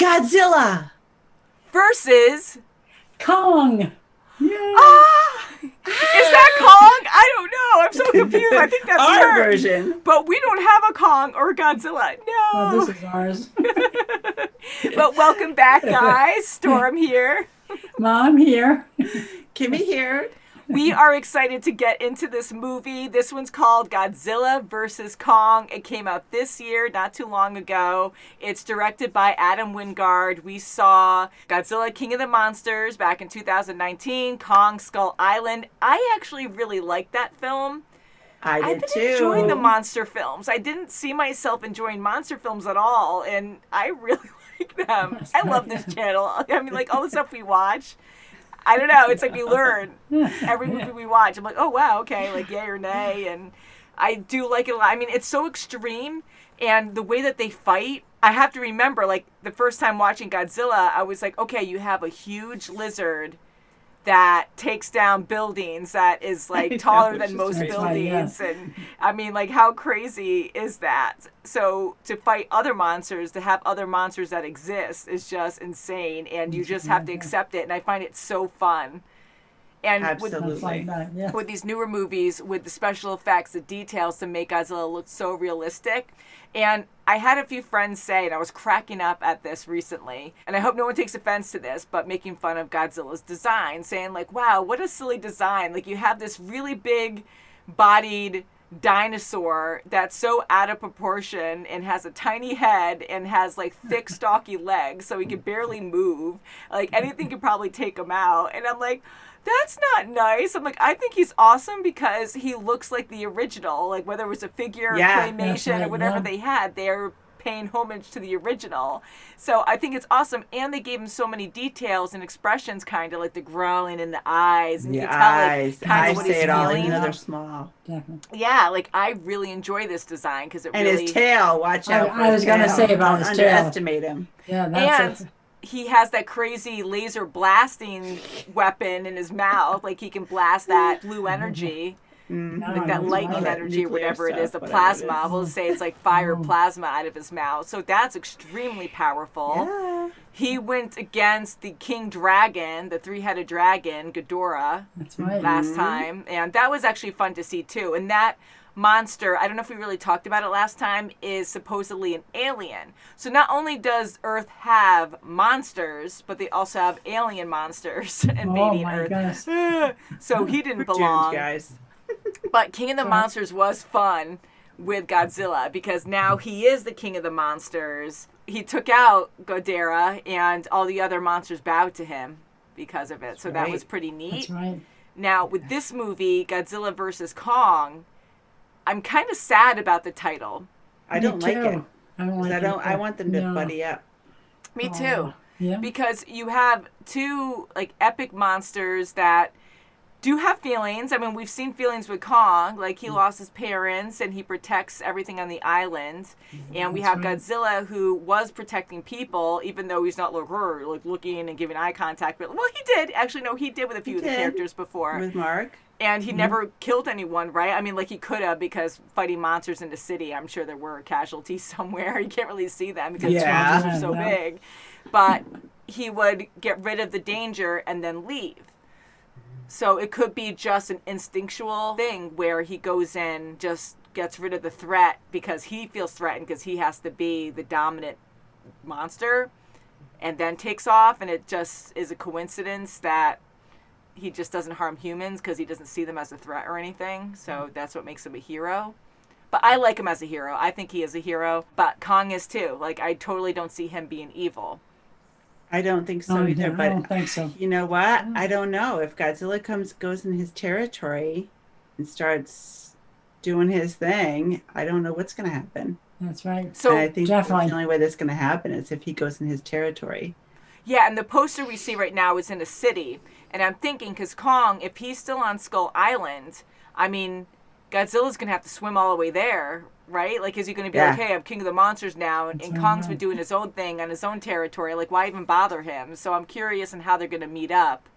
Godzilla versus Kong. Yay. Is that Kong? I don't know. I'm so confused. I think that's our her version. But we don't have a Kong or Godzilla. No. Well, this is ours. But welcome back, guys. Storm here. Mom here. Kimmy here. We are excited to get into this movie. This one's called Godzilla vs. Kong. It came out this year, not too long ago. It's directed by Adam Wingard. We saw Godzilla King of the Monsters back in 2019, Kong Skull Island. I actually really liked that film. I've been enjoying the monster films. I didn't see myself enjoying monster films at all, and I really like them. I love this channel. I mean, like, all the stuff we watch. I don't know. It's like we learn every movie we watch. I'm like, oh, wow, okay, like, yay or nay. And I do like it a lot. I mean, it's so extreme. And the way that they fight, I have to remember, like, the first time watching Godzilla, I was like, okay, you have a huge lizard that takes down buildings that is, like, taller than most buildings. And, I mean, like, how crazy is that? So to fight other monsters, to have other monsters that exist is just insane. And you just have to accept it. And I find it so fun. And with these newer movies, with the special effects, the details to make Godzilla look so realistic. And I had a few friends say, and I was cracking up at this recently, and I hope no one takes offense to this, but making fun of Godzilla's design, saying like, wow, what a silly design. Like, you have this really big bodied dinosaur that's so out of proportion and has a tiny head and has like thick stocky legs so he can barely move. Like, anything could probably take him out. And I'm like, that's not nice. I'm like, I think he's awesome because he looks like the original. Like, whether it was a figure or claymation or whatever they had, they're paying homage to the original. So I think it's awesome. And they gave him so many details and expressions, kind of like the growling in the eyes. And you can tell, like, kind of what he's feeling. Even though they're small. Definitely. Yeah, like, I really enjoy this design because it and really... his tail, watch out for I was going to say about his tail. Underestimate him. Yeah, that's and he has that crazy laser blasting weapon in his mouth. Like, he can blast that blue energy. Like that lightning energy or whatever it is, the plasma. We'll say it's like fire plasma out of his mouth. So that's extremely powerful. Yeah. He went against the King Dragon, the three-headed dragon, Ghidorah, last time. And that was actually fun to see too. And that monster, I don't know if we really talked about it last time, is supposedly an alien. So not only does Earth have monsters, but they also have alien monsters invading Earth. Gosh. So he didn't belong. Doomed, guys. But King of the Monsters was fun with Godzilla because now he is the King of the Monsters. He took out Ghidorah and all the other monsters bowed to him because of it. So that was pretty neat. That's right. Now, with this movie, Godzilla vs. Kong, I'm kind of sad about the title. I don't like it. I don't like it. I want them to buddy up. Me too. Yeah. Because you have two, like, epic monsters that do have feelings. I mean, we've seen feelings with Kong. Like, he lost his parents and he protects everything on the island. And we have Godzilla, who was protecting people, even though he's not like looking and giving eye contact. But, well, he did. Actually, no, he did with a few of the characters before. With Mark. And he never killed anyone, right? I mean, like, he could have, because fighting monsters in the city, I'm sure there were casualties somewhere. You can't really see them because monsters are so big. But he would get rid of the danger and then leave. So it could be just an instinctual thing where he goes in, just gets rid of the threat because he feels threatened because he has to be the dominant monster, and then takes off. And it just is a coincidence that he just doesn't harm humans because he doesn't see them as a threat or anything. So that's what makes him a hero. But I like him as a hero. I think he is a hero. But Kong is too. Like, I totally don't see him being evil. I don't think so either. But I don't think so. You know what? I don't know. If Godzilla goes in his territory and starts doing his thing, I don't know what's going to happen. That's right. So and I think definitely the only way that's going to happen is if he goes in his territory. Yeah, and the poster we see right now is in a city. And I'm thinking, because Kong, if he's still on Skull Island, I mean, Godzilla's going to have to swim all the way there, right? Like, is he going to be like, hey, I'm king of the monsters now, and Kong's been doing his own thing on his own territory. Like, why even bother him? So I'm curious on how they're going to meet up.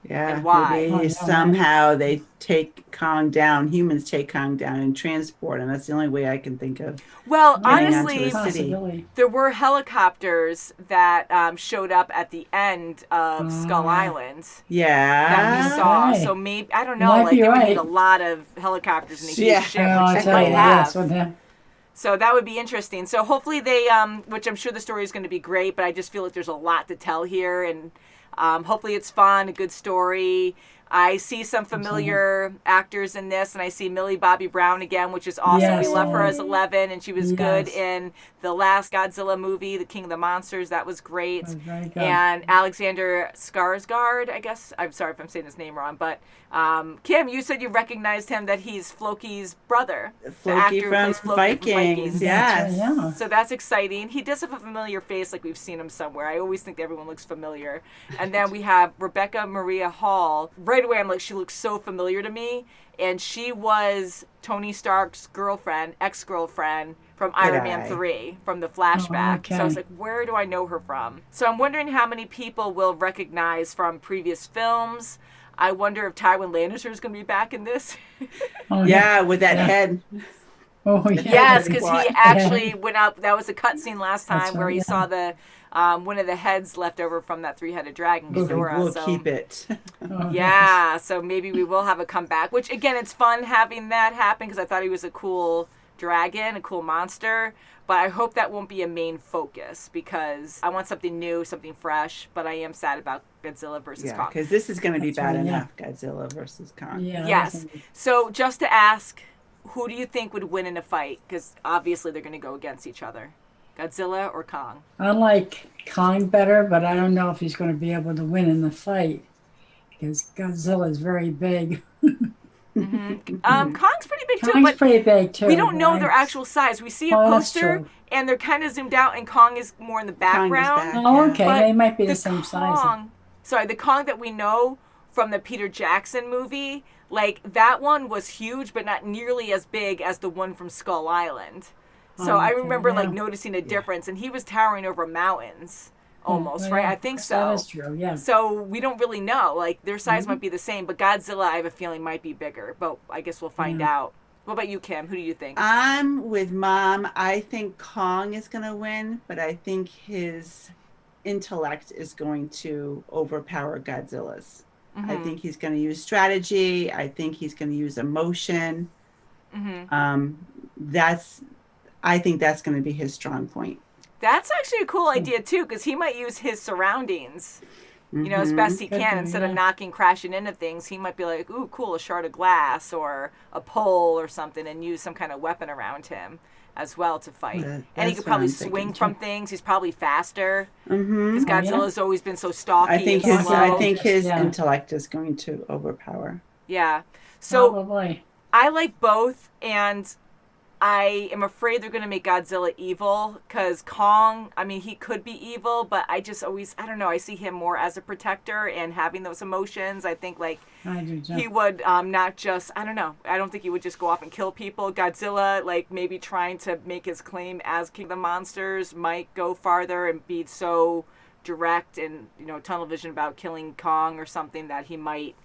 Yeah, and why. Oh, maybe yeah, somehow they take Kong down, humans take Kong down and transport him. That's the only way I can think of Well, yeah, getting that's onto a a honestly, city. possibility. there were helicopters that showed up at the end of Skull Uh, Island that we Yeah. saw. So okay. maybe, I don't You know, might like be they would need a right. lot of helicopters and a huge Yeah. Oh, ship, which I'll they tell might you, yes. have. When So that would be interesting. So hopefully they, which I'm sure the story is going to be great, but I just feel like there's a lot to tell here, and hopefully it's fun, a good story. I see some familiar actors in this, and I see Millie Bobby Brown again, which is awesome. We yes, love her oh, as 11, and she was good yes. in the last Godzilla movie, The King of the Monsters. That was great. That was very good. And Alexander Skarsgård, I guess. I'm sorry if I'm saying his name wrong, but Kim, you said you recognized him, that he's Floki's brother, the Floki actor who from plays Floki from Vikings. Vikings. Yes. That's right, yeah. So that's exciting. He does have a familiar face, like we've seen him somewhere. I always think everyone looks familiar. And then we have Rebecca Maria Hall. Right away, I'm like, she looks so familiar to me. And she was Tony Stark's girlfriend, ex-girlfriend from Iron Man 3, from the flashback. okay. So I was like, where do I know her from? So I'm wondering how many people will recognize from previous films. I wonder if Tywin Lannister is going to be back in this. Oh, Yeah, with that Yeah. head. Oh, yeah. Yes, Pretty because he plot. actually went up. That was a cutscene last time That's where right, he yeah. saw the one of the heads left over from that three-headed dragon, We'll, Ghidorah. we'll So keep it. Oh, yeah, so maybe we will have a comeback. Which again, it's fun having that happen because I thought he was a cool dragon, a cool monster. But I hope that won't be a main focus because I want something new, something fresh. But I am sad about Godzilla versus Yeah, Kong. because this is going to be That's bad right, yeah. enough, Godzilla versus Kong. Yeah, Yes. that's- So just to ask, who do you think would win in a fight? Because obviously they're going to go against each other. Godzilla or Kong? I like Kong better, but I don't know if he's going to be able to win in the fight because Godzilla is very big. Kong's pretty big too, Kong's but pretty big too. we don't know right? their actual size. We see a Oh, that's poster, true. and they're kind of zoomed out, and Kong is more in the Kong is background. back. Oh, Yeah. okay. But They might be the the same size. Kong, sorry, the Kong that we know from the Peter Jackson movie, like that one was huge, but not nearly as big as the one from Skull Island. So I Okay, remember like yeah. noticing a difference, and he was towering over mountains almost, Well, right? yeah, I think That so. is true. Yeah. So we don't really know. Like their size Mm-hmm. might be the same, but Godzilla, I have a feeling, might be bigger. But I guess we'll find out. What about you, Kim? Who do you think? I'm with Mom. I think Kong is going to win, but I think his intellect is going to overpower Godzilla's. I think he's going to use strategy. I think he's going to use emotion. I think that's going to be his strong point. That's actually a cool idea too, because he might use his surroundings, as best he Could can. be, Instead of yeah. knocking, crashing into things, he might be like, "Ooh, cool, a shard of glass or a pole or something," and use some kind of weapon around him as well to fight. And he That's could what probably I'm thinking, swing too. from things. He's probably faster Mm-hmm. because Godzilla's always been so stalky. I think and his slow. I think his Yeah. intellect is going to overpower. Yeah. So Probably. I like both, and I am afraid they're going to make Godzilla evil because Kong, I mean, he could be evil, but I just always, I don't know, I see him more as a protector and having those emotions. I think, like, I do too. he would not just, I don't know, I don't think he would just go off and kill people. Godzilla, like, maybe trying to make his claim as King of the Monsters might go farther and be so direct and, tunnel vision about killing Kong or something that he might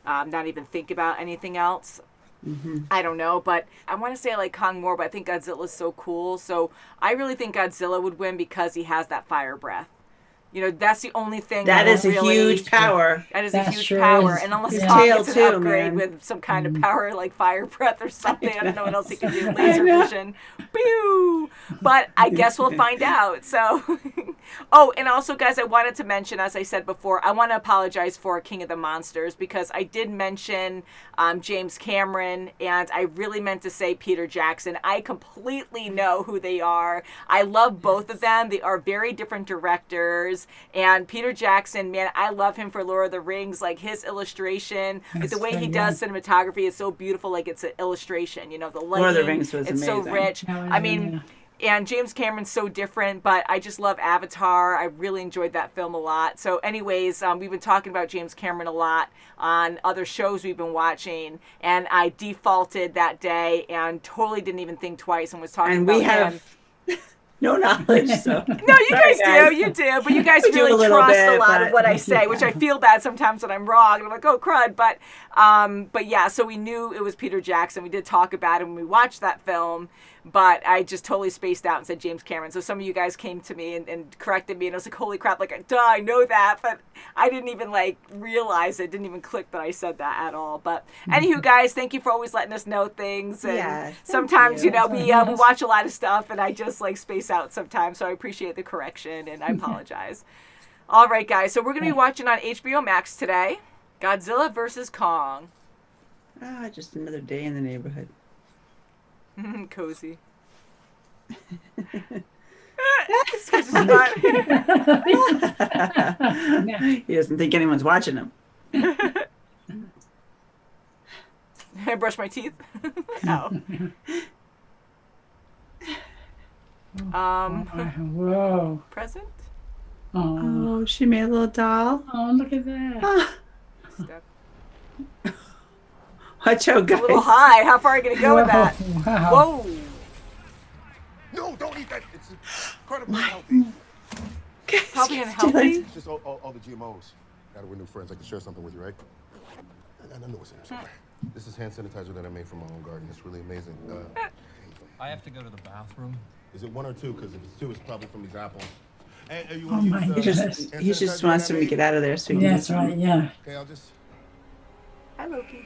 not even think about anything else. I don't know, but I want to say I like Kong more, but I think Godzilla's so cool. So I really think Godzilla would win because he has that fire breath. That's the only thing That is a really, huge power. That is That a huge sure power. is. And unless His Kong tail gets an too, upgrade man. with some kind of power like fire breath or something, I don't know what else he can do. I Laser know. vision. Pew! But I guess we'll find out. So, oh, and also, guys, I wanted to mention, as I said before, I want to apologize for King of the Monsters because I did mention James Cameron, and I really meant to say Peter Jackson. I completely know who they are. I love both of them. They are very different directors, and Peter Jackson, man, I love him for Lord of the Rings. Like his illustration, like the way he good, does cinematography is so beautiful. Like it's an illustration, the lighting. Lord of the Rings was it's so amazing. rich. Yeah, I mean, and James Cameron's so different, but I just love Avatar. I really enjoyed that film a lot. So anyways, we've been talking about James Cameron a lot on other shows we've been watching, and I defaulted that day and totally didn't even think twice and was talking And about we have him. no knowledge. So No, you guys do. You do. But you guys We do a really little trust a bit, lot of but- what I say, which I feel bad sometimes when I'm wrong. And I'm like, oh, crud. But yeah, so we knew it was Peter Jackson. We did talk about it when we watched that film. But I just totally spaced out and said James Cameron. So some of you guys came to me and corrected me. And I was like, holy crap. Like, duh, I know that. But I didn't even, like, realize it. Didn't even click that I said that at all. But anywho, guys, thank you for always letting us know things. And Yes, thank sometimes, you. you know, we watch a lot of stuff. And I just, like, space out sometimes. So I appreciate the correction. And I apologize. All right, guys. So we're going to be watching on HBO Max today. Godzilla versus Kong. Ah, just another day in the neighborhood. Cozy. He doesn't think anyone's watching him. I brush my teeth. Ow. Whoa. Present? Oh. Oh, she made a little doll. Oh, look at that. Ah, Step. watch out, A guys. little high. How far are you going to go with that? Wow. Whoa. No, don't eat that. It's incredibly healthy. Guys, Probably you're unhealthy. doing- It's just all the GMOs. Now that we're new friends, I can share something with you, right? I know what's in here somewhere. This is hand sanitizer that I made from my own garden. It's really amazing. I have to go to the bathroom. Is it 1 or 2? Because if it's 2, it's probably from these apples. Hey, you Oh want my to use, goodness. hand He just sanitizer wants that him I to made? get out of there so he can That's right, yeah. Okay, I'll just... Hi, Loki.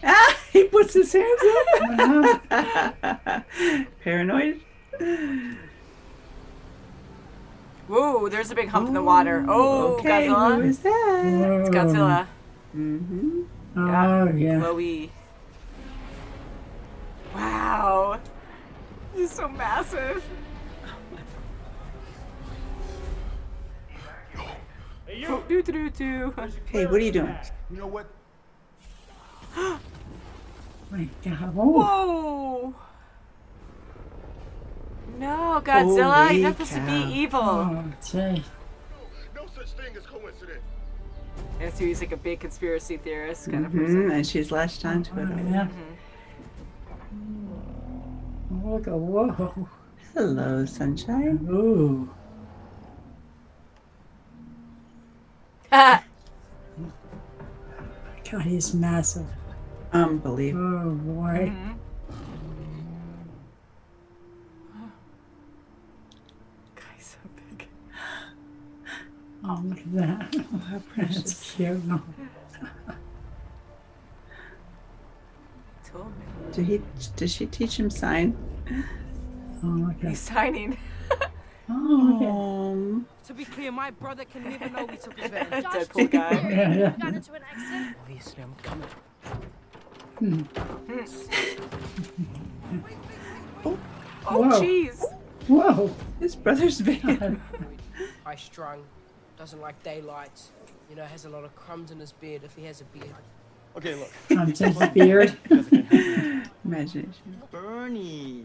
Ah, he puts his hands up. Paranoid. Whoa, there's a big hump in the water. Oh, okay, who Godzilla. is that? It's Godzilla. Mm-hmm. Oh, yeah. Glowy. Wow. This is so massive. Oh, do. Hey, what are you doing? You know what? My God. Oh. Whoa. No, Godzilla, Holy you're not supposed to cow. be evil. Oh, gee. No such thing as coincidence. And so he's like a big conspiracy theorist kind of Mm-hmm. person. And she's latched onto it. Oh, all. yeah. Look at, whoa. Hello, sunshine. Ooh. God, he's massive. Unbelievable. Oh, boy. Guy's so big. Oh, look at that. Oh, how That's precious. cute. No. Told me. Did she teach him sign? Oh, look at He's signing. Oh, look Oh, To be clear, my brother can never know we took advantage. Deadpool guy. at yeah, yeah. Got into an accident. Obviously, I'm coming. Oh, Whoa. jeez. Whoa. his brother's van. High strung, doesn't like daylight. You know, has a lot of crumbs in his beard if he has a beard. Okay, look. Just a beard. Imagination. Bernie.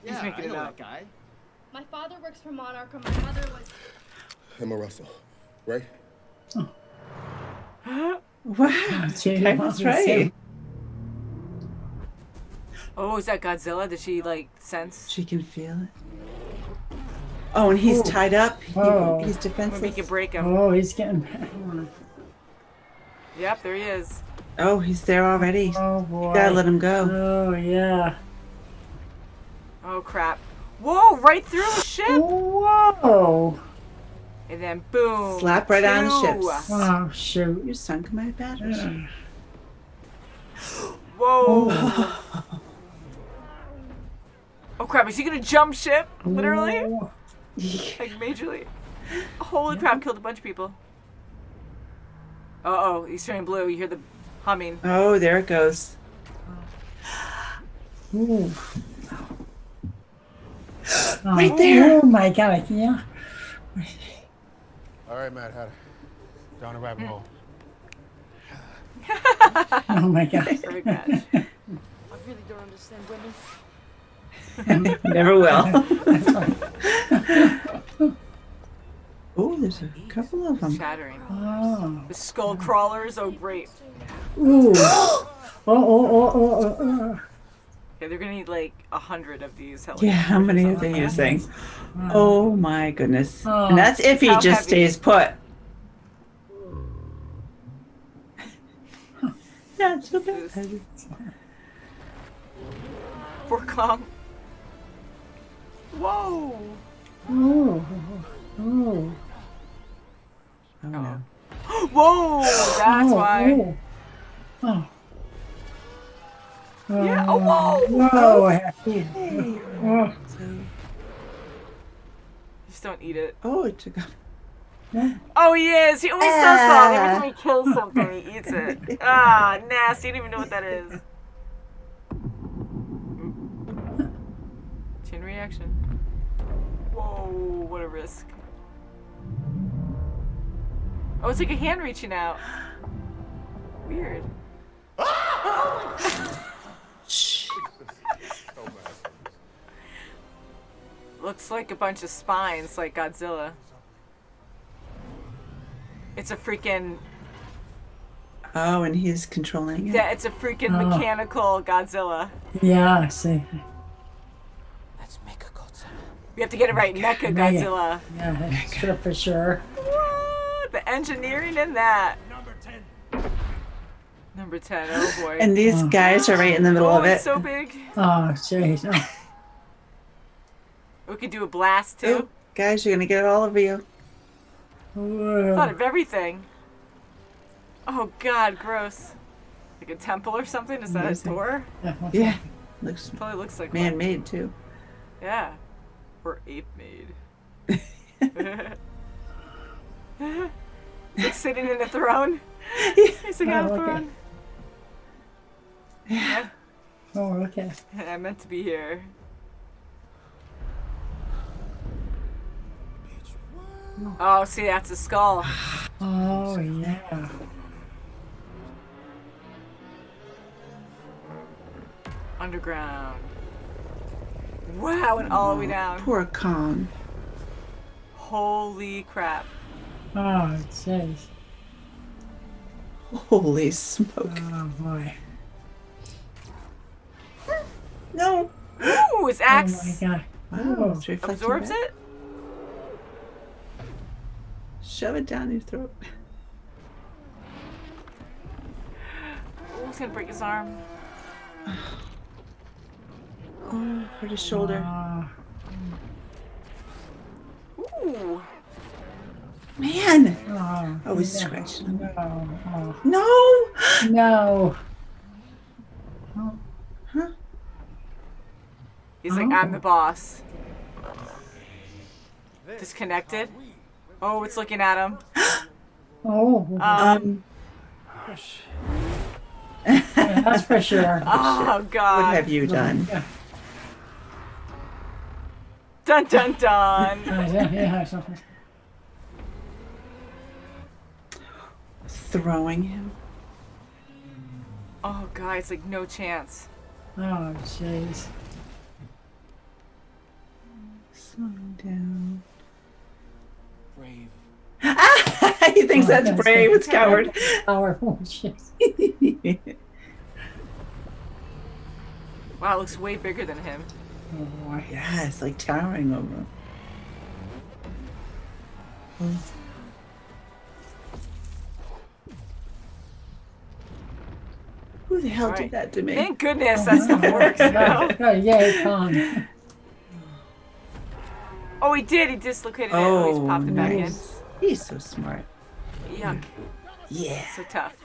Yeah, making I it know up. that guy. My father works for Monarch, and my mother was. Emma Russell, right? Wow. Gee, That what was was right. it? Oh, is that Godzilla? Did she, like, sense? She can feel it. Oh, and he's tied up. Whoa. He's Maybe defenseless. we can break him. Oh, he's getting. Yep, there he is. Oh, he's there already. Oh, boy. Gotta let him go. Oh, yeah. Oh, crap. Whoa, right through the ship. Whoa. And then boom. Slap right on the two. ships. Oh, shoot. You sunk my battleship. Whoa. Oh, crap. Is he going to jump ship? Literally? Whoa. Like, majorly. Holy crap, killed a bunch of people. Uh-oh, he's turning blue. You hear the humming. Oh, there it goes. Ooh. Right there. Oh, my God. Yeah. All right, Mad Hatter. Down the rabbit hole. Oh, my God. Perfect match. I really don't understand women. Never will. Oh, there's a couple of them. Shattering. Oh. The skull crawlers. Oh, great. Ooh. Oh. Okay, they're gonna need like 100 of these helicopters. Yeah, how many or are they something. using? Oh my goodness. Oh. And that's if he How just heavy? stays put. Not so bad. For Kong. Whoa! Oh. Oh. Oh no. Whoa! That's why. Oh. Oh. Yeah. Oh, whoa! Whoa. Oh. Just don't eat it. Oh, it took off. Oh, he is. He always does that. Every time he kills something, he eats it. Ah, nasty. You don't even know what that is. Chain reaction. Whoa, what a risk. Oh, it's like a hand reaching out. Weird. Looks like a bunch of spines, like Godzilla. It's a freaking... Oh, and he's controlling it. Yeah, it's a freaking mechanical Godzilla. Yeah, I see. That's Mechagodzilla. We have to get it right. Mechagodzilla. Yeah, sure for sure. What? The engineering in that. Number 10. Oh boy. And these guys are right in the middle oh, of it. it's so big. Oh, jeez. Oh. We could do a blast too. Oh, guys, you're gonna get it all over you. Thought of everything. Oh god, gross. Like a temple or something? Is that a Amazing. door? Yeah, looks Probably looks like one. man-made too. Yeah. Or ape made. He's like sitting in a throne. He's like on a Oh, okay. throne. Yeah. Oh, okay. I meant to be here. Oh, see, that's a skull. Oh, yeah. Underground. Wow, and all the way down. Poor Kong. Holy crap. Oh, jeez. Holy smoke. Oh, boy. No. Ooh, his axe Oh, my God. Wow, Oh. it's reflecting absorbs back. it? Shove it down your throat. Ooh, it's gonna break his arm. Oh, hurt his shoulder. Ooh. Man. Oh, Oh, he's yeah. scratching him. No. No. Oh, no. Huh? He's like, I'm the boss. Disconnected. Oh, it's looking at him. Oh, that's for sure. Oh, God. What have you done? Dun, dun, dun. Yeah. Throwing him. Oh, God, it's like no chance. Oh, jeez. Slow down. Brave. He thinks that's that's brave. good. It's coward. Powerful shit. Wow, it looks way bigger than him. Oh, boy. Yeah, it's like towering over him. Who the hell All right. did that to me? Thank goodness that stuff works. You know? Oh, yay, Kong. Oh, he did. He dislocated it. Oh, he's popped it back in. nice. He's so smart. Yuck. Yeah. So tough.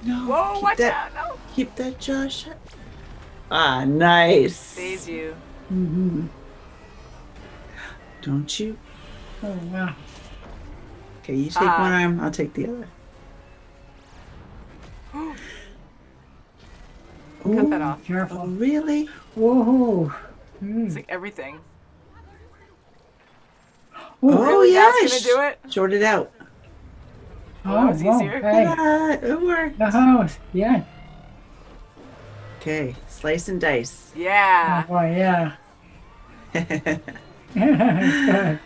No. Whoa, keep watch that, out. No. Keep that jaw shut. Ah, nice. Saves you. Mm-hmm. Don't you? Oh, wow. Okay, you take one arm, I'll take the other. Cut that off. Careful. Oh, really? Whoa. It's like everything. Oh, Really? yeah. That's gonna do it? Short it out. Oh, it's easier. Hey. Ah, it worked. Oh, yeah. Okay, slice and dice. Yeah. Oh, boy, yeah. God.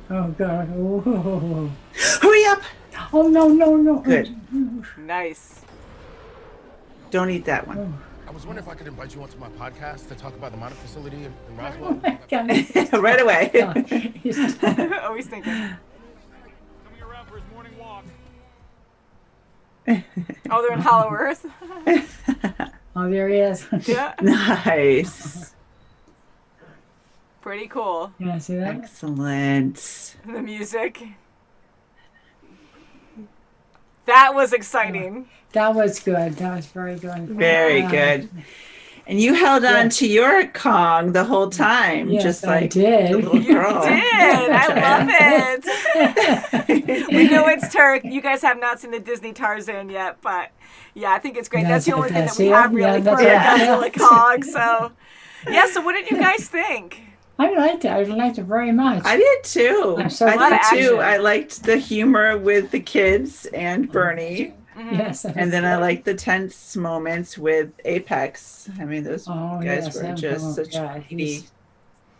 Oh, God. Oh, Hurry up! oh, no. Good. Nice. Don't eat that one. I was wondering if I could invite you onto my podcast to talk about the mining facility in Oh Roswell. my God. Right away. Always thinking. Coming around for his morning walk. Oh, they're in Hollow Earth. Oh, there he is. Yeah, Nice. pretty cool. Yeah, see that? Excellent. The music. That was exciting. That was good. That was very good. Very good. And you held on to your Kong the whole time, Yes, just I like did. the little girl. Did I love it? We know it's Turk. You guys have not seen the Disney Tarzan yet, but yeah, I think it's great. That's the only thing that we have really for Godzilla Kong. So yeah. So what did you guys think? I liked it. I liked it very much. I did too. I'm so I glad. did too. Action. I liked the humor with the kids and Bernie. Yes. And then I liked the tense moments with Apex. I mean, those Oh, guys yes, were them- just oh, such God,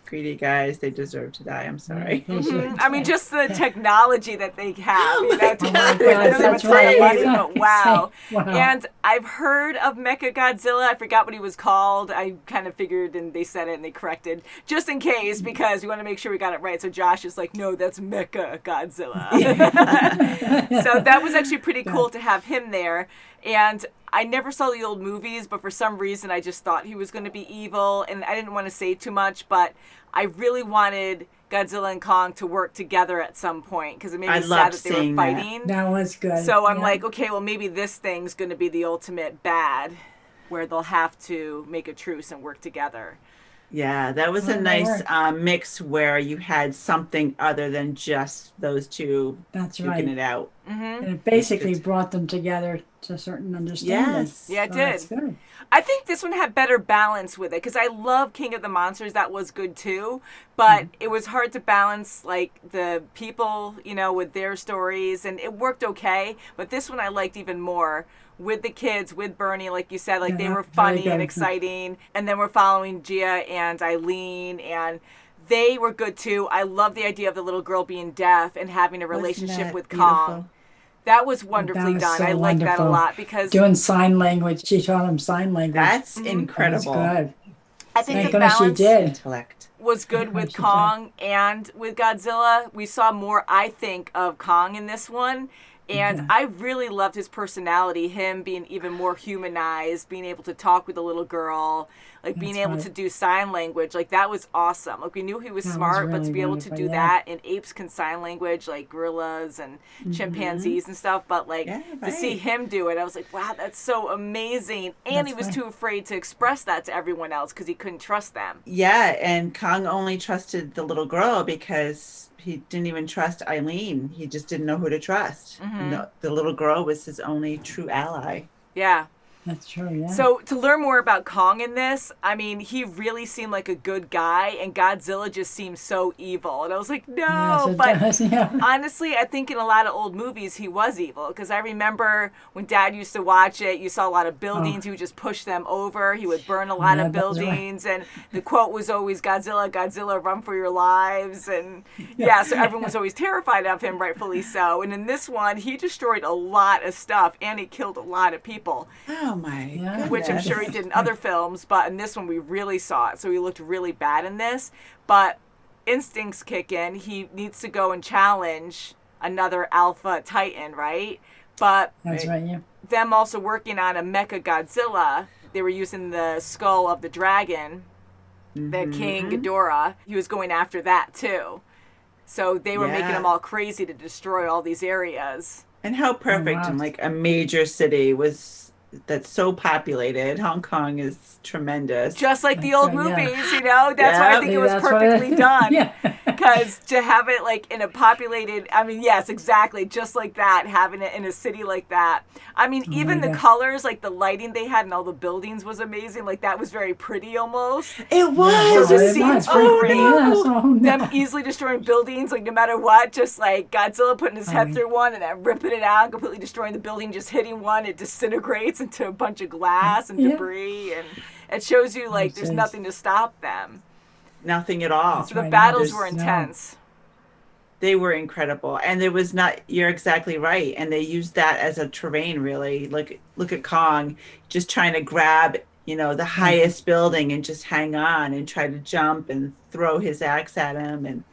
greedy guys. They deserve to die. I'm sorry. I mean, just the technology that they have. You know, to Oh my work with. I know God, they that's were throwing right. money, but wow. Wow. And I've heard of Mechagodzilla. I forgot what he was called. I kind of figured, and they said it, and they corrected, just in case, because we want to make sure we got it right. So Josh is like, no, that's Mechagodzilla. So that was actually pretty cool to have him there. And I never saw the old movies, but for some reason I just thought he was going to be evil, and I didn't want to say too much, but I really wanted Godzilla and Kong to work together at some point, because it made me sad that they were fighting. That was good. So I'm Yeah. like, okay, well, maybe this thing's going to be the ultimate bad, where they'll have to make a truce and work together. Yeah, that was a nice mix where you had something other than just those two That's duking right. it out. And it basically brought them together to a certain understanding. Yes. Yeah, it So that's did. good. I think this one had better balance with it, because I love King of the Monsters. That was good too, but it was hard to balance like the people, you know, with their stories, and it worked okay. But this one I liked even more, with the kids, with Bernie, like you said, like they Yeah, were very funny good. and exciting, and then we're following Gia and Eileen, and they were good too. I love the idea of the little girl being deaf and having a relationship that with beautiful? Kong. That was wonderfully was done. so I like that a wonderful. lot, because Doing sign language. She taught him sign language. That's That's incredible. good. I think Thank the goodness she balance did. Intellect. was good with She did. Kong and with Godzilla. We saw more, I think, of Kong in this one. And I really loved his personality, him being even more humanized, being able to talk with a little girl, like being That's able right. to do sign language. Like, that was awesome. Like, we knew he was That was smart, but to really be able to wonderful, do yeah. that, and apes can sign language, like gorillas and chimpanzees and stuff. But, like, Yeah, to see right. him do it, I was like, wow, that's so amazing. And he was That's too afraid to express that to everyone else because he couldn't trust them. Yeah, and Kong only trusted the little girl because he didn't even trust Eileen. He just didn't know who to trust. And the little girl was his only true ally. Yeah. That's true, yeah. So to learn more about Kong in this, I mean, he really seemed like a good guy, and Godzilla just seemed so evil. And I was like, no. Yes, it But does, yeah. honestly, I think in a lot of old movies, he was evil. Because I remember when Dad used to watch it, you saw a lot of buildings. He would just push them over. He would burn a lot Yeah, of that's right. buildings. And the quote was always, Godzilla, Godzilla, run for your lives. And yeah, so everyone was always terrified of him, rightfully so. And in this one, he destroyed a lot of stuff, and he killed a lot of people. Oh my Yeah. goodness. Which I'm sure he did in other films, but in this one we really saw it. So he looked really bad in this. But instincts kick in. He needs to go and challenge another alpha titan, right? But That's right, yeah. them also working on a Mechagodzilla, they were using the skull of the dragon, the King Ghidorah. He was going after that too. So they were making Yeah. him all crazy to destroy all these areas. And how perfect wow. in like a major city that's so populated. Hong Kong is tremendous. Just like the old That's right, yeah. movies, you know? That's why I Yeah. think it was That's what perfectly done. Yeah. Because to have it like in a populated, I mean, yes, exactly, just like that, having it in a city like that. I mean, even the God. colors, like the lighting they had in all the buildings was amazing. Like that was very pretty almost. It was. So the it scenes was. were great. Yes, oh, no. Them easily destroying buildings, like no matter what, just like Godzilla putting his head Oh. through one and then ripping it out, completely destroying the building, just hitting one, it disintegrates into a bunch of glass and Yeah. debris, and it shows you like there's Jeez. nothing to stop them. Nothing at all. So the right, battles there's were no- intense. They were incredible. And there was not, you're exactly right. And they used that as a terrain, really. Look at Kong just trying to grab the highest building and just hang on and try to jump and throw his axe at him. And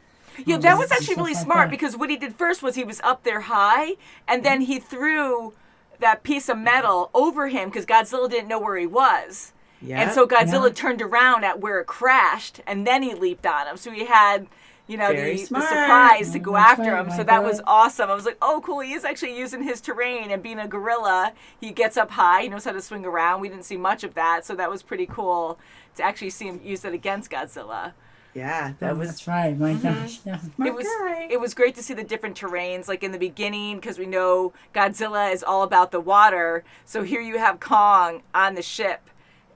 Yeah, that was actually Stuff really like smart that. because what he did first was he was up there high, and then he threw that piece of metal over him because Godzilla didn't know where he was. yeah, And so Godzilla Yeah. turned around at where it crashed, and then he leaped on him. So he had, Very the smart. surprise to go That's after right, him. So like that was that. awesome. I was like, oh, cool. He is actually using his terrain, and being a gorilla, he gets up high. He knows how to swing around. We didn't see much of that, so that was pretty cool to actually see him use it against Godzilla. yeah, that was That's right. My gosh. Yeah. smart It was guy. it was great to see the different terrains, like in the beginning, because we know Godzilla is all about the water. So here you have Kong on the ship,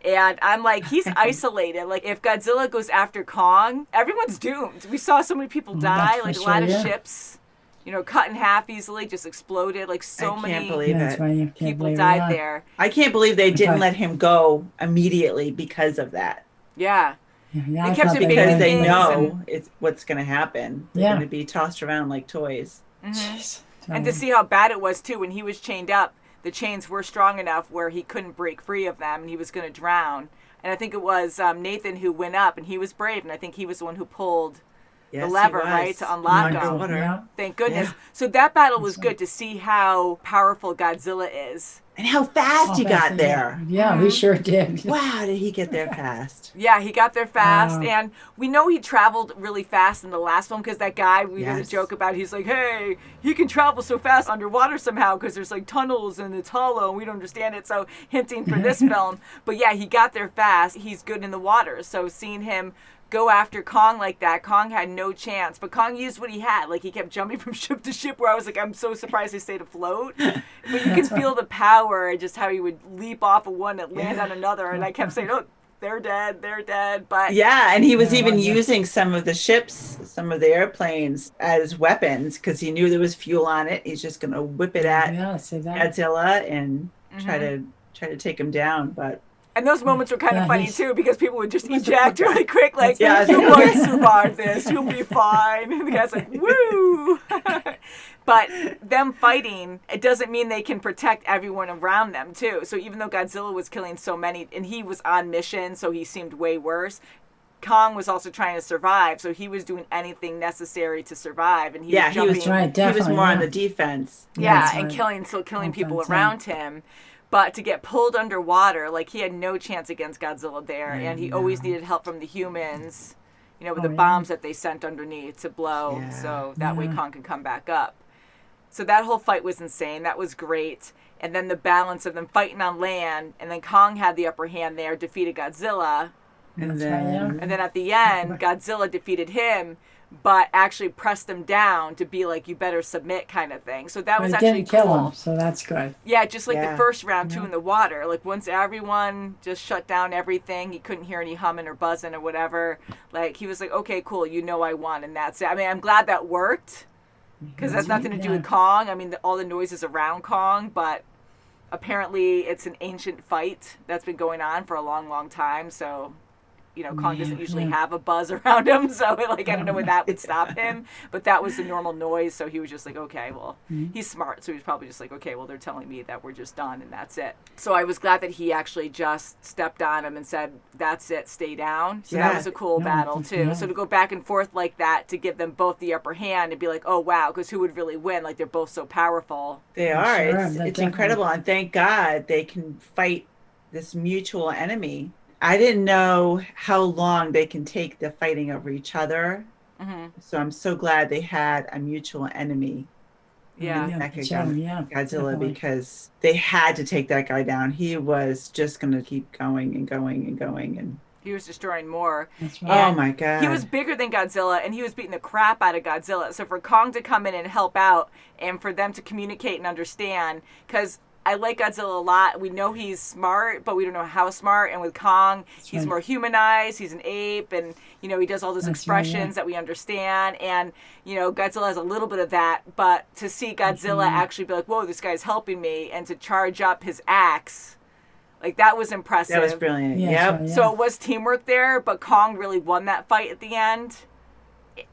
and I'm like, he's isolated. Like if Godzilla goes after Kong, everyone's doomed. We saw so many people die, That's like for a lot sure, of yeah. ships, cut in half easily, just exploded. Like so I can't many believe That's it. why you can't people believe died it. there. I can't believe they didn't Okay. let him go immediately because of that. Yeah. Yeah, They I kept thought him they Because big were they things know it's what's going to happen. They're Yeah. going to be tossed around like toys. Jeez. And to see how bad it was too when he was chained up, the chains were strong enough where he couldn't break free of them and he was going to drown. And I think it was Nathan who went up, and he was brave, and I think he was the one who pulled Yes, the he lever, was. right, to unlock Underwater. him. Water. Yeah. Thank goodness. Yeah. So that battle was good to see how powerful Godzilla is. And how fast he got there. Yeah, we sure did. Wow, did he get there fast? Yeah, he got there fast, Wow. and we know he traveled really fast in the last one because that guy we made a Yes. joke about. He's like, hey, he can travel so fast underwater somehow because there's like tunnels and it's hollow and we don't understand it. So hinting for this film, but yeah, he got there fast. He's good in the water. So seeing him go after Kong like that, Kong had no chance. But Kong used what he had. Like he kept jumping from ship to ship. Where I was like, I'm so surprised he stayed afloat. But you could feel the power and just how he would leap off of one and land on another. And I kept saying, oh. They're dead. But Yeah, and he was Yeah, even yeah. using some of the ships, some of the airplanes as weapons because he knew there was fuel on it. He's just going to whip it at Yeah, see that? Godzilla and try to take him down. But and those moments were kind of Yeah, funny he's- too because people would just eject really quick, like, Yeah, "You might survive this. You'll be fine." And the guy's like, "Woo!" But them fighting, it doesn't mean they can protect everyone around them too. So even though Godzilla was killing so many, and he was on mission, so he seemed way worse. Kong was also trying to survive, so he was doing anything necessary to survive, and he was jumping. That's right, he was definitely, more on yeah. the defense. Yeah, that's and right. still killing That's people what I'm saying. around him. But to get pulled underwater, like he had no chance against Godzilla there, and he always needed help from the humans, with the yeah. bombs that they sent underneath to blow, Yeah. so that way Yeah. Kong can come back up. So that whole fight was insane. That was great. And then the balance of them fighting on land, and then Kong had the upper hand there, defeated Godzilla. And That's right, yeah. then And then at the end, Godzilla defeated him, but actually pressed him down to be like, you better submit kind of thing. So that But was it actually didn't kill cool. him, so that's good. Yeah, just like Yeah. the first round, too, in the water. Like, once everyone just shut down everything, he couldn't hear any humming or buzzing or whatever. Like, he was like, okay, cool, I won, and that's it. I mean, I'm glad that worked, because that's nothing to do with Kong. I mean, all the noise is around Kong, but apparently it's an ancient fight that's been going on for a long, long time, so... Kong doesn't usually have a buzz around him, so I don't know when that would stop him. But that was the normal noise, so he was just like, okay, well, he's smart, so he was probably just like, okay, well, they're telling me that we're just done, and that's it. So I was glad that he actually just stepped on him and said, that's it, stay down. So that Yeah. was a cool Yeah, battle, too. yeah. So to go back and forth like that, to give them both the upper hand and be like, oh, wow, because who would really win? Like, they're both so powerful. they are. Sure, It's definitely. incredible. And thank God they can fight this mutual enemy. I didn't know how long they can take the fighting over each other. Mm-hmm. So I'm so glad they had a mutual enemy. Yeah. Yeah, Godzilla, definitely. because they had to take that guy down. He was just going to keep going and going and going. And He was destroying more. That's right. oh my God. He was bigger than Godzilla, and he was beating the crap out of Godzilla. So for Kong to come in and help out, and for them to communicate and understand, because I like Godzilla a lot. We know he's smart, but we don't know how smart. And with Kong, he's right. more humanized. He's an ape, and he does all those That's expressions right, yeah. that we understand. And Godzilla has a little bit of that. But to see Godzilla actually be like, "Whoa, this guy's helping me," and to charge up his axe, like that was impressive. that was brilliant. Yeah, Yep. sure, yeah. So it was teamwork there, but Kong really won that fight at the end.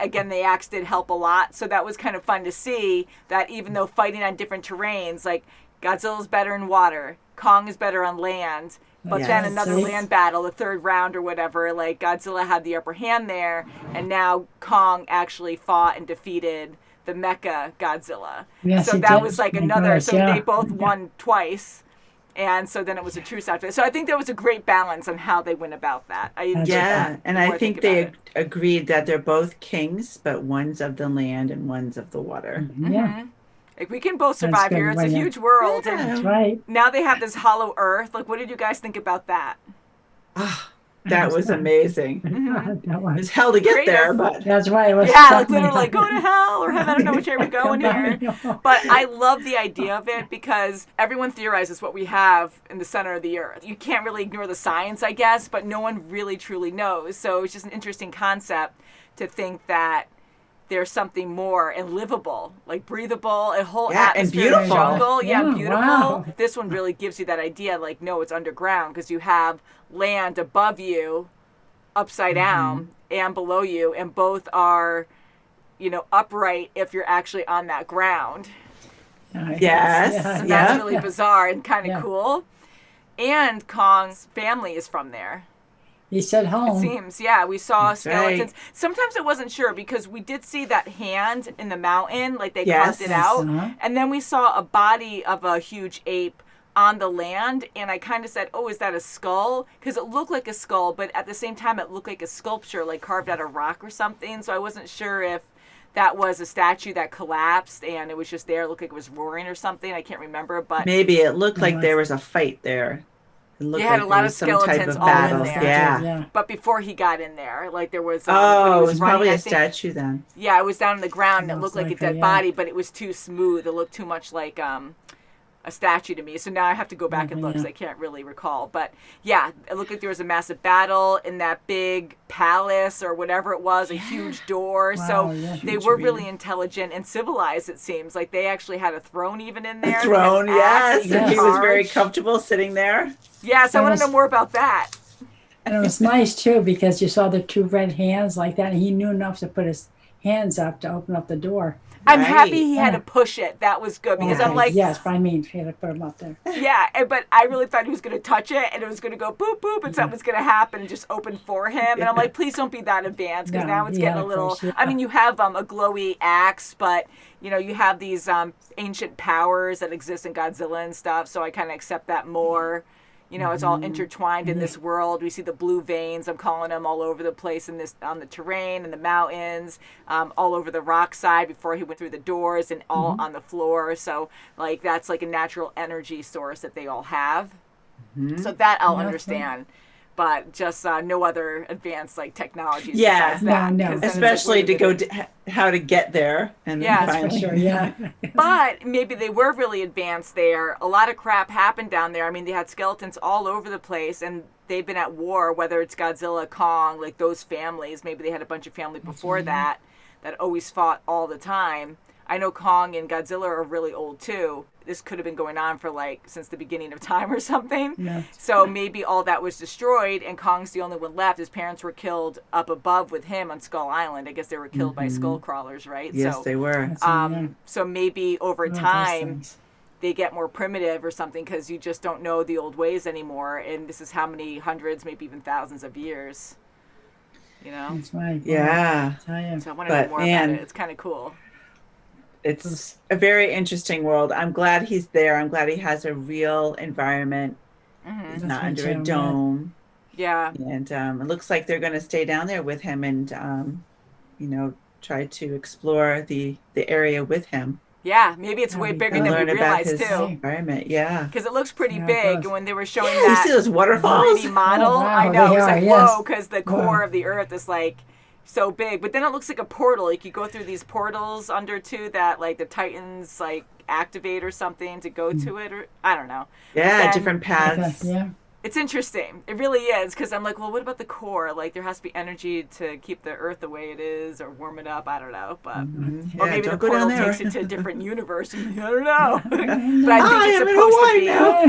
Again, the axe did help a lot, so that was kind of fun to see that even though fighting on different terrains, like Godzilla's better in water, Kong is better on land, But Yes. then another See? land battle, the third round or whatever, like Godzilla had the upper hand there, and now Kong actually fought and defeated the Mechagodzilla. Yes, So he that did. was like My another, gosh, so yeah. they both won twice. And so then it was a truce after. So I think there was a great balance on how they went about that. I enjoyed Yeah, that. and the more I think about they it. agreed that they're both kings, but one's of the land and one's of the water. Yeah, Like, we can both survive good here. It's a way to- huge world. Yeah. And that's right. now they have this hollow earth. Like, what did you guys think about that? Ah, that was amazing. That It was- was hell to get there, Creative. but That's right. It was Yeah, like definitely- literally go to hell or heaven. I don't know which way we're going here. But I love the idea of it because everyone theorizes what we have in the center of the earth. You can't really ignore the science, I guess, but no one really truly knows. So it's just an interesting concept to think that there's something more and livable, like breathable, a whole Yeah, and atmosphere of beautiful. jungle. Yeah, Yeah, beautiful. wow. This one really gives you that idea, like, no, it's underground because you have land above you, upside down, and below you, and both are, upright if you're actually on that ground. I Yes, guess, So Yeah. that's really bizarre and kind of Yeah. cool. And Kong's family is from there. He said It home. seems, yeah. We saw That's skeletons. right. Sometimes I wasn't sure because we did see that hand in the mountain, like they Yes. carved it out. Uh-huh. And then we saw a body of a huge ape on the land, and I kind of said, oh, is that a skull? Because it looked like a skull, but at the same time it looked like a sculpture, like carved out of rock or something. So I wasn't sure if that was a statue that collapsed and it was just there. It looked like it was roaring or something. I can't remember, but maybe it looked like Yeah. there was a fight there. It looked You had like a lot there of was some type skeletons of all in battle. there. Yeah. Yeah. but before he got in there, like there was when Oh, he it was running, probably I a think- statue then. Yeah, it was down on the ground and it Most looked like a likely, dead yeah. body, but it was too smooth. It looked too much like a statue to me. So now I have to go back and look because Yeah. I can't really recall. But yeah, it looked like there was a massive battle in that big palace or whatever it was, a huge door. Wow, So yeah. they Huge were arena. really intelligent and civilized, it seems. Like they actually had a throne even in there. They had Throne, axes yes. in And he was very charge. comfortable sitting there. Yeah, so I That want was- to know more about that. And it was nice too because you saw the two red hands like that, and he knew enough to put his hands up to open up the door. I'm Right. happy he had to Yeah. push it. That was good because I'm Okay, like, yes, but I mean, he had to put him up there. yeah, but I really thought he was going to touch it and it was going to go boop, boop, and something was going to happen and just open for him. And I'm like, please don't be that advanced because No, now it's yeah, getting a of little. course, yeah. I mean, you have a glowy axe, but, you have these ancient powers that exist in Godzilla and stuff. So I kind of accept that more. It's all intertwined in this world. We see the blue veins, I'm calling them, all over the place on the terrain and the mountains, all over the rock side before he went through the doors and all on the floor. So, like, that's like a natural energy source that they all have. So that I'll Yeah, understand. But just no other advanced, like, technologies Yeah. besides that. No, no. 'cause then it's Especially like, to wait a go minute. how to get there. And then Yeah, that's For finally. sure, yeah. But maybe they were really advanced there. A lot of crap happened down there. I mean, they had skeletons all over the place, and they've been at war, whether it's Godzilla, Kong, like those families. Maybe they had a bunch of family before that always fought all the time. I know Kong and Godzilla are really old, too. This could have been going on for, like, since the beginning of time or something. Yeah. So maybe all that was destroyed, and Kong's the only one left. His parents were killed up above with him on Skull Island. I guess they were killed by skull crawlers, right? Yes, so, they were. So maybe over One of those time things. they get more primitive or something because you just don't know the old ways anymore. And this is how many hundreds, maybe even thousands of years, That's right. Yeah. I tell you. So I want to know But, more man, about it. It's kind of cool. It's a very interesting world. I'm glad he's there. I'm glad he has a real environment. He's That's not right, under too, a yeah. dome. Yeah. And it looks like they're going to stay down there with him and, try to explore the area with him. Yeah. Maybe it's way That'd be bigger And than learn we about realized, his too. environment. Yeah. Because it looks pretty Yeah, it big. does. And when they were showing Yeah, you that see those waterfalls? 3D model, Oh, wow, I know. they It's are, like, yes. whoa, because the core of the Earth is like so big. But then it looks like a portal. Like you go through these portals under too that like the Titans like activate or something to go to it, or I don't know. Yeah, Then- different paths. Yeah. It's interesting. It really is, because I'm like, well, what about the core? Like, there has to be energy to keep the Earth the way it is, or warm it up. I don't know, but or Yeah, maybe the don't go down portal there. takes it to a different universe. I don't know. But I I think am it's in supposed to Hawaii be.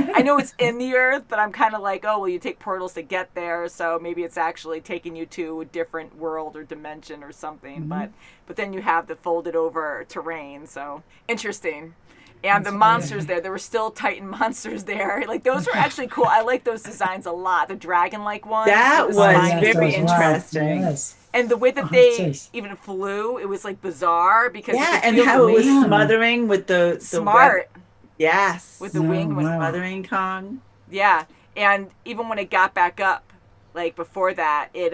now. I know it's in the Earth, but I'm kind of like, oh, well, you take portals to get there, so maybe it's actually taking you to a different world or dimension or something. But then you have the folded over terrain, so interesting. And the monsters there were still Titan monsters there. Like, those were actually cool. I like those designs a lot. The dragon-like ones. That with was the spines. very interesting. Yes. And the way that they even flew, it was like bizarre because yeah, and how it was smothering with the smart. Yes, with the wing was smothering Kong. Yeah, and even when it got back up, like before that, it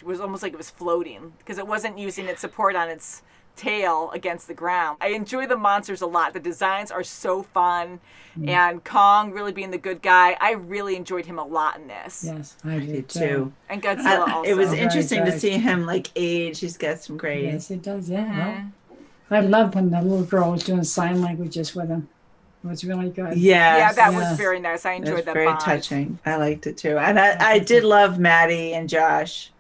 was almost like it was floating because it wasn't using its support on its tail against the ground. I enjoy the monsters a lot. The designs are so fun, and Kong really being the good guy. I really enjoyed him a lot in this. Yes, I did too. And Godzilla also. It was interesting to see him like age. He's got some great. Yes, it does. Yeah. Well, I loved when the little girl was doing sign languages with him. It was really good. Yeah, that was very nice. I enjoyed that. Very touching. I liked it too, and I did love Maddie and Josh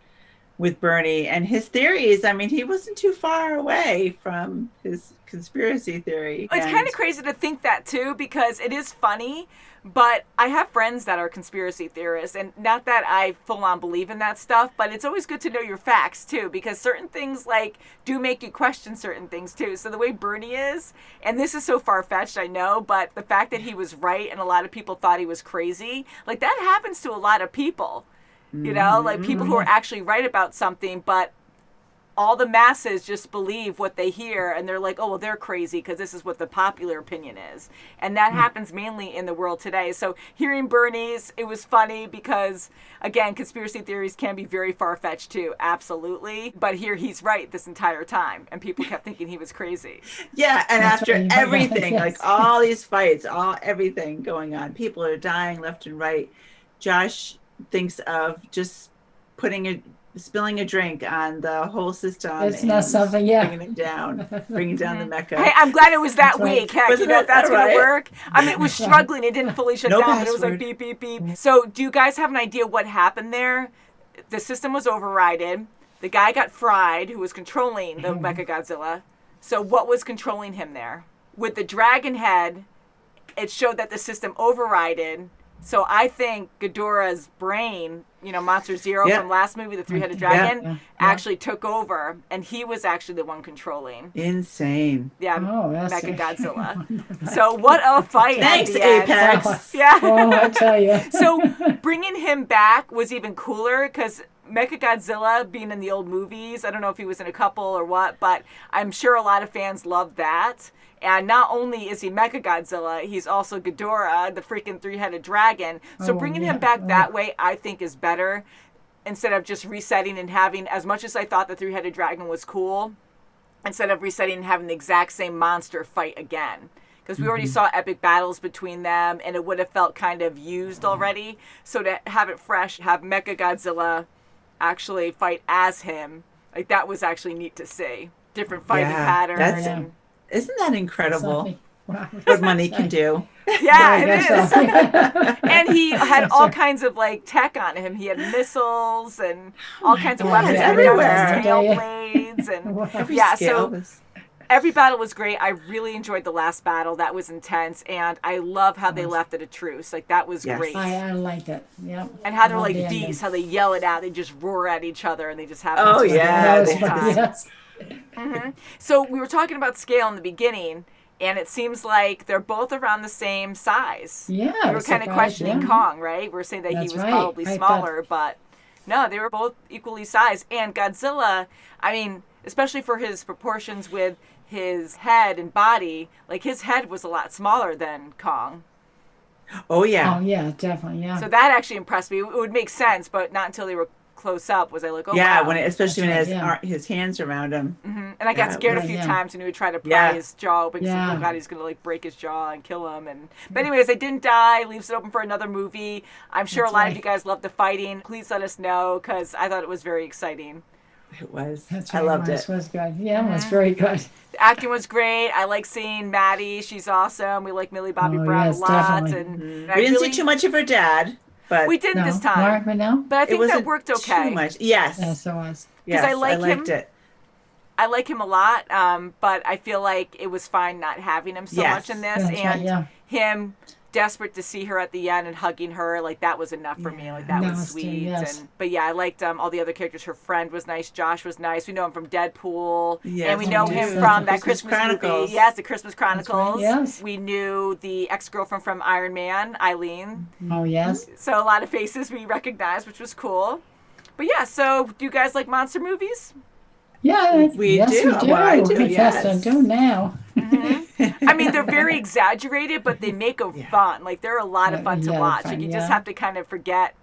with Bernie and his theories. I mean, he wasn't too far away from his conspiracy theory. It's kind of crazy to think that too, because it is funny, but I have friends that are conspiracy theorists, and not that I full on believe in that stuff, but it's always good to know your facts too, because certain things like do make you question certain things too. So the way Bernie is, and this is so far-fetched, I know, but the fact that he was right and a lot of people thought he was crazy, like that happens to a lot of people. You know, like people who are actually right about something, but all the masses just believe what they hear, and they're like, oh, well, they're crazy because this is what the popular opinion is. And that happens mainly in the world today. So hearing Bernie's, it was funny because, again, conspiracy theories can be very far-fetched too, absolutely. But here he's right this entire time, and people kept thinking he was crazy. Yeah, and That's after right. everything, Yes. like all these fights, everything going on, people are dying left and right. Josh thinks of just spilling a drink on the whole system. It's not something, yeah. Bringing the mecha. Hey, I'm glad it was that That's right. weak. Heck, Wasn't you know, it? if that's All going right. to work. I mean, it was struggling. It didn't fully shut No down, but it was like password. beep, beep, beep. So do you guys have an idea what happened there? The system was overridden. The guy got fried who was controlling the Mechagodzilla. So what was controlling him there? With the dragon head, it showed that the system overrided. So I think Ghidorah's brain, you know, Monster Zero from last movie, the three-headed dragon, actually took over, and he was actually the one controlling. Insane. Yeah, that's Mechagodzilla. So what a fight! Thanks, at the end. Apex. Yeah. Oh, I tell you. So bringing him back was even cooler because Mechagodzilla being in the old movies, I don't know if he was in a couple or what, but I'm sure a lot of fans loved that. And not only is he Mechagodzilla, he's also Ghidorah, the freaking three-headed dragon. So bringing him back that way, I think, is better. Instead of just resetting and having, as much as I thought the three-headed dragon was cool, instead of resetting and having the exact same monster fight again. Because we already saw epic battles between them, and it would have felt kind of used already. So to have it fresh, have Mechagodzilla actually fight as him, like that was actually neat to see. Different fighting patterns. Isn't that incredible? Wow. What money can do. Yeah, it is. So. And he had all kinds of like tech on him. He had missiles and all kinds of weapons everywhere. tail blades and Every yeah. scale So was... every battle was great. I really enjoyed the last battle. That was intense, and I love how they left it a truce. Like that was great. I liked it. Yep. And how they're Love like the ending. beasts, how they yell it out. They just roar at each other, and they just have. Oh, a yeah. good time. Yes. So we were talking about scale in the beginning, and it seems like they're both around the same size. Yeah. We were kind of questioning Kong, right? We were saying that That's he was right. probably I smaller, but no, they were both equally sized. And Godzilla, I mean, especially for his proportions with his head and body, like his head was a lot smaller than Kong. Oh, yeah. Oh, yeah, definitely, yeah. So that actually impressed me. It would make sense, but not until they were close up was I like, oh, yeah, wow. when especially when That's his hands around him. And I got scared a few times when he would try to pry his jaw open because oh god, he's gonna like break his jaw and kill him. And but anyways, they didn't die. Leaves it open for another movie. I'm sure a lot of you guys love the fighting. Please let us know because I thought it was very exciting. It was. That's I loved it. it. Was good. Yeah, it was very good. The acting was great. I like seeing Maddie. She's awesome. We like Millie Bobby Brown yes, a lot. definitely. And We didn't see too much of her dad, but we didn't this time. Mark, no? But I it think wasn't that worked okay. too much. Yes. Yes, it was. Yes, I like liked him. it. I like him a lot, but I feel like it was fine not having him so much in this. That's And right, him desperate to see her at the end and hugging her, like that was enough for me. Like that was sweet. Yes. But yeah, I liked all the other characters. Her friend was nice. Josh was nice. We know him from Deadpool. Yes, and we we know do. him From from that Christmas Christmas Chronicles. movie. Yes, the Christmas Chronicles. Yes. We knew the ex-girlfriend from Iron Man, Eileen. Oh, yes. So a lot of faces we recognized, which was cool. But yeah, so do you guys like monster movies? Yeah, We yes, do. we do. Well, I do, Yes, I yes. do now. I mean, they're very exaggerated, but they make them fun. Like they're a lot of fun to Yeah, watch. fun, Like you yeah. just have to kind of forget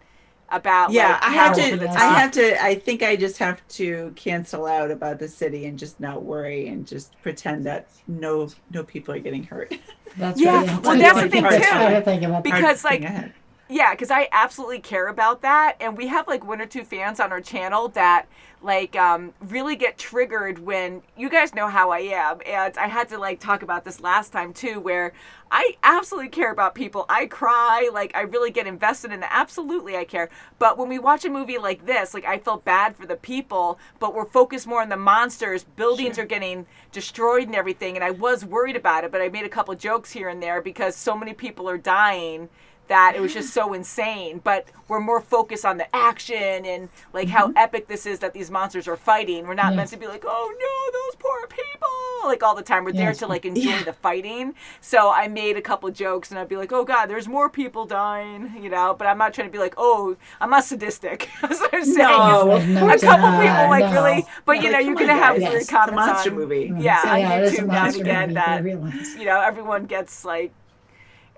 about. Yeah, like, I how have over the to. top. I have to. I think I just have to cancel out about the city and just not worry and just pretend that no people are getting hurt. That's Yeah, right. well, that's the thing, Hard too. to think about that. Because like. Thing ahead. Yeah, because I absolutely care about that, and we have like 1 or 2 fans on our channel that like really get triggered when you guys know how I am, and I had to like talk about this last time too, where I absolutely care about people. I cry, like I really get invested in that. Absolutely, I care. But when we watch a movie like this, like I felt bad for the people, but we're focused more on the monsters. Buildings are getting destroyed and everything, and I was worried about it, but I made a couple jokes here and there because so many people are dying that it was just so insane. But we're more focused on the action and like how epic this is that these monsters are fighting. We're not meant to be like, oh no, those poor people, like all the time. We're there to like enjoy the fighting. So I made a couple jokes and I'd be like, oh god, there's more people dying, you know, but I'm not trying to be like, oh, I'm not sadistic. That's what I'm saying. No, A couple people like no. really, but you know, Like, you're come gonna on, have guys. weird It's a comments monster on movie. Yeah, on it is a YouTube now and monster again movie, that I realize. you know, everyone gets like,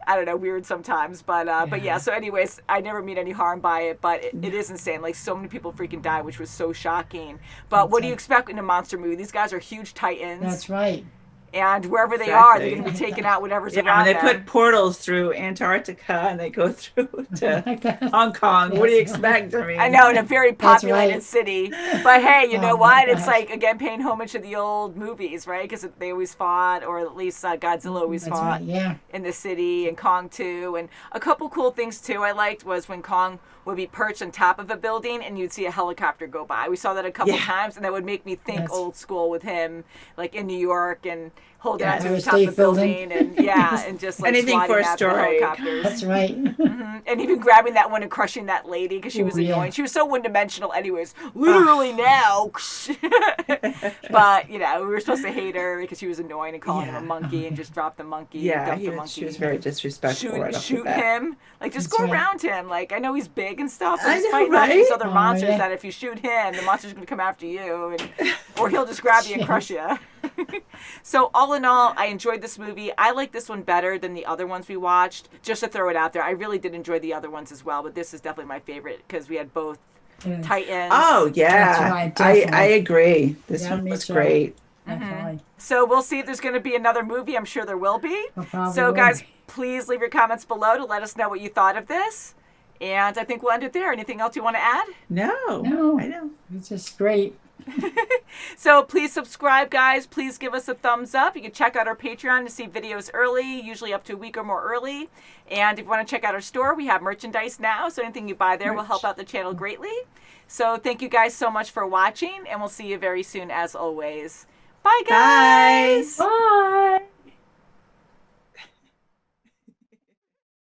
I don't know, weird sometimes, but yeah. So, anyways, I never mean any harm by it, but it is insane. Like so many people freaking die, which was so shocking. But what do you expect in a monster movie? These guys are huge titans, That's right. and wherever they are, they're Exactly. going to be taking out whatever's Yeah, around when they them. put portals through Antarctica and they go through to Like that. Hong Kong. What do you expect? I mean, I know, in a very populated right. city. But hey, you know Oh, what? my It's gosh. like, again, paying homage to the old movies, right? Because they always fought, or at least Godzilla always That's fought right, yeah. in the city, and Kong too. And a couple cool things too I liked was when Kong would be perched on top of a building and you'd see a helicopter go by. We saw that a couple times, and that would make me think Yes. old school with him, like in New York and holding Yeah, onto Empire the top of the State Building. building, and and just like Anything for swatting a at the story. helicopters. That's right. And even grabbing that one and crushing that lady because she was Oh, yeah. annoying. She was so one-dimensional anyways. Literally now. But, you know, we were supposed to hate her because she was annoying and calling him a monkey and just drop the monkey and yeah, dump the monkey. she was very disrespectful. right off the Shoot bat. him. Like, just That's go right. around him. Like, I know he's big and stuff, but I he's know, fighting all these right? other Oh, monsters yeah. that if you shoot him, the monster's going to come after you. Or he'll just grab you and crush you. So, all in all, I enjoyed this movie. I like this one better than the other ones we watched. Just to throw it out there, I really did enjoy the other ones as well, but this is definitely my favorite because we had both Yeah. Titans. Oh yeah, That's right, I definitely. agree. This Yeah, one me was too. great. Definitely. So we'll see if there's going to be another movie. I'm sure there will be. Well, probably So, will guys, be. please leave your comments below to let us know what you thought of this. And I think we'll end it there. Anything else you want to add? No, No. I know. It's just great. So please subscribe, guys. Please give us a thumbs up. You can check out our Patreon to see videos early, usually up to a week or more early. And if you want to check out our store, we have merchandise now. So anything you buy there will help out the channel greatly. So thank you guys so much for watching, and we'll see you very soon as always. Bye, guys. Bye. Bye.